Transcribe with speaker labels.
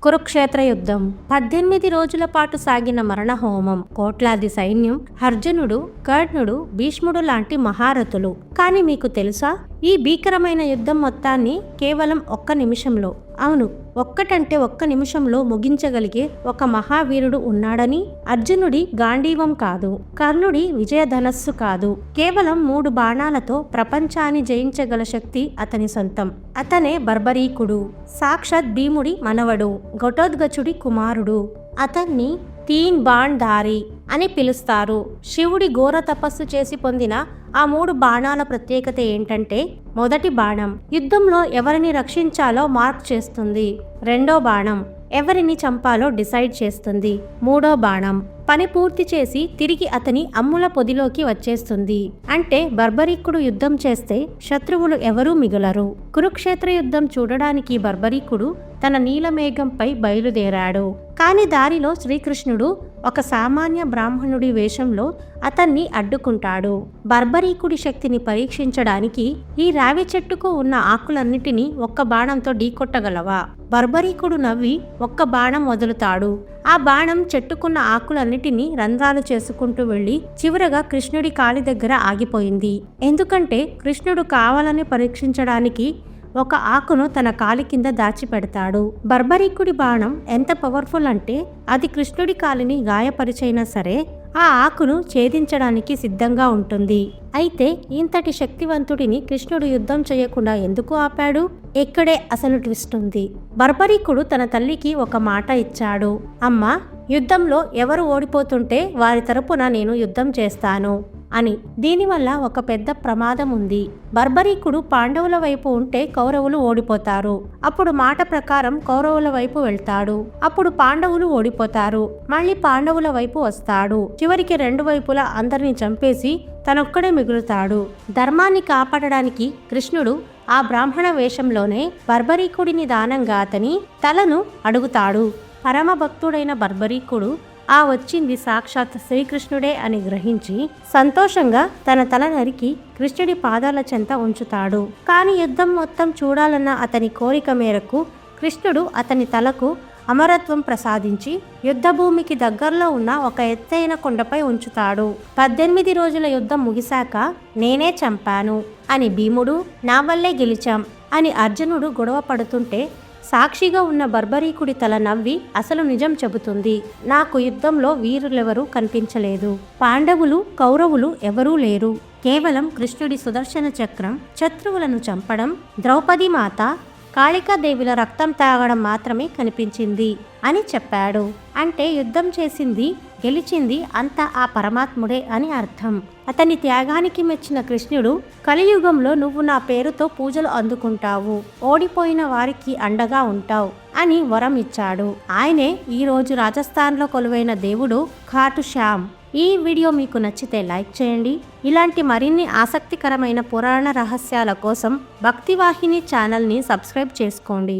Speaker 1: కురుక్షేత్ర యుద్ధం 18 రోజుల పాటు సాగిన మరణహోమం, కోట్లాది సైన్యం, అర్జునుడు, కర్ణుడు, భీష్ముడు లాంటి మహారథులు. కానీ మీకు తెలుసా, ఈ భీకరమైన యుద్ధం మొత్తాన్ని కేవలం ఒక్క నిమిషంలో, అవును, ఒక్కటంటే ఒక్క నిమిషంలో ముగించగలిగే ఒక మహావీరుడు ఉన్నాడని. అర్జునుడి గాంధీవం కాదు, కర్ణుడి విజయధనస్సు కాదు, కేవలం 3 బాణాలతో ప్రపంచాన్ని జయించగల శక్తి అతని సొంతం. అతనే బర్బరీకుడు, సాక్షాత్ భీముడి మనవడు, ఘటోత్కచుడి కుమారుడు. అతన్ని తీన్ బాణ్ ధారి అని పిలుస్తారు. శివుడి ఘోర తపస్సు చేసి పొందిన ఆ 3 బాణాల ప్రత్యేకత ఏంటంటే, మొదటి బాణం యుద్ధంలో ఎవరిని రక్షించాలో మార్క్ చేస్తుంది. రెండో బాణం ఎవరిని చంపాలో డిసైడ్ చేస్తుంది. మూడో బాణం పని పూర్తి చేసి తిరిగి అతని అమ్ముల పొదిలోకి వచ్చేస్తుంది. అంటే బర్బరీకుడు యుద్ధం చేస్తే శత్రువులు ఎవరూ మిగలరు. కురుక్షేత్ర యుద్ధం చూడడానికి బర్బరీకుడు తన నీలమేఘంపై బయలుదేరాడు. కాని దారిలో శ్రీకృష్ణుడు ఒక సామాన్య బ్రాహ్మణుడి వేషంలో అతన్ని అడ్డుకుంటాడు. బర్బరీకుడి శక్తిని పరీక్షించడానికి, ఈ రావి చెట్టుకు ఉన్న ఆకులన్నిటినీ ఒక్క బాణంతో ఢీకొట్టగలవా? బర్బరీకుడు నవ్వి ఒక్క బాణం వదులుతాడు. ఆ బాణం చెట్టుకున్న ఆకులన్నిటినీ రంధ్రాలు చేసుకుంటూ వెళ్లి చివరగా కృష్ణుడి కాలి దగ్గర ఆగిపోయింది. ఎందుకంటే కృష్ణుడు కావాలని పరీక్షించడానికి ఒక ఆకును తన కాలి కింద దాచిపెడతాడు. బర్బరీకుడి బాణం ఎంత పవర్ఫుల్ అంటే, అది కృష్ణుడి కాలిని గాయపరిచైనా సరే ఆ ఆకును ఛేదించడానికి సిద్ధంగా ఉంటుంది. అయితే ఇంతటి శక్తివంతుడిని కృష్ణుడు యుద్ధం చేయకుండా ఎందుకు ఆపాడు? ఇక్కడే అసలు ట్విస్ట్ ఉంది. బర్బరీకుడు తన తల్లికి ఒక మాట ఇచ్చాడు. అమ్మా, యుద్ధంలో ఎవరు ఓడిపోతుంటే వారి తరపున నేను యుద్ధం చేస్తాను అని. దీనివల్ల ఒక పెద్ద ప్రమాదం ఉంది. బర్బరీకుడు పాండవుల వైపు ఉంటే కౌరవులు ఓడిపోతారు. అప్పుడు మాట ప్రకారం కౌరవుల వైపు వెళ్తాడు. అప్పుడు పాండవులు ఓడిపోతారు. మళ్ళీ పాండవుల వైపు వస్తాడు. చివరికి 2 వైపులా అందరినీ చంపేసి తనొక్కడే మిగులుతాడు. ధర్మాన్ని కాపాడడానికి కృష్ణుడు ఆ బ్రాహ్మణ వేషంలోనే బర్బరీకుడిని దానంగా అతని తలను అడుగుతాడు. పరమ భక్తుడైన బర్బరీకుడు ఆ వచ్చింది సాక్షాత్ శ్రీకృష్ణుడే అని గ్రహించి సంతోషంగా తన తల నరికి కృష్ణుడి పాదాల చెంత ఉంచుతాడు. కాని యుద్ధం మొత్తం చూడాలన్న అతని కోరిక మేరకు కృష్ణుడు అతని తలకు అమరత్వం ప్రసాదించి యుద్ధభూమికి దగ్గరలో ఉన్న ఒక ఎత్తైన కొండపై ఉంచుతాడు. 18 రోజుల యుద్ధం ముగిశాక నేనే చంపాను అని భీముడు, నా వల్లే గెలిచాం అని అర్జునుడు గొడవ పడుతుంటే సాక్షిగా ఉన్న బర్బరీకుడి తల నవ్వి అసలు నిజం చెబుతుంది. నాకు యుద్ధంలో వీరులెవరూ కనిపించలేదు. పాండవులు, కౌరవులు ఎవరూ లేరు. కేవలం కృష్ణుడి సుదర్శన చక్రం శత్రువులను చంపడం, ద్రౌపది మాత, కాళికాదేవిల రక్తం తాగడం మాత్రమే కనిపించింది అని చెప్పాడు. అంటే యుద్ధం చేసింది, గెలిచింది అంతా ఆ పరమాత్ముడే అని అర్థం. అతని త్యాగానికి మెచ్చిన కృష్ణుడు, కలియుగంలో నువ్వు నా పేరుతో పూజలు అందుకుంటావు, ఓడిపోయిన వారికి అండగా ఉంటావు అని వరం ఇచ్చాడు. ఆయనే ఈరోజు రాజస్థాన్లో కొలువైన దేవుడు ఖాటు శ్యామ్. ఈ వీడియో మీకు నచ్చితే లైక్ చేయండి. ఇలాంటి మరిన్ని ఆసక్తికరమైన పురాణ రహస్యాల కోసం భక్తివాహిని ఛానల్ని సబ్స్క్రైబ్ చేసుకోండి.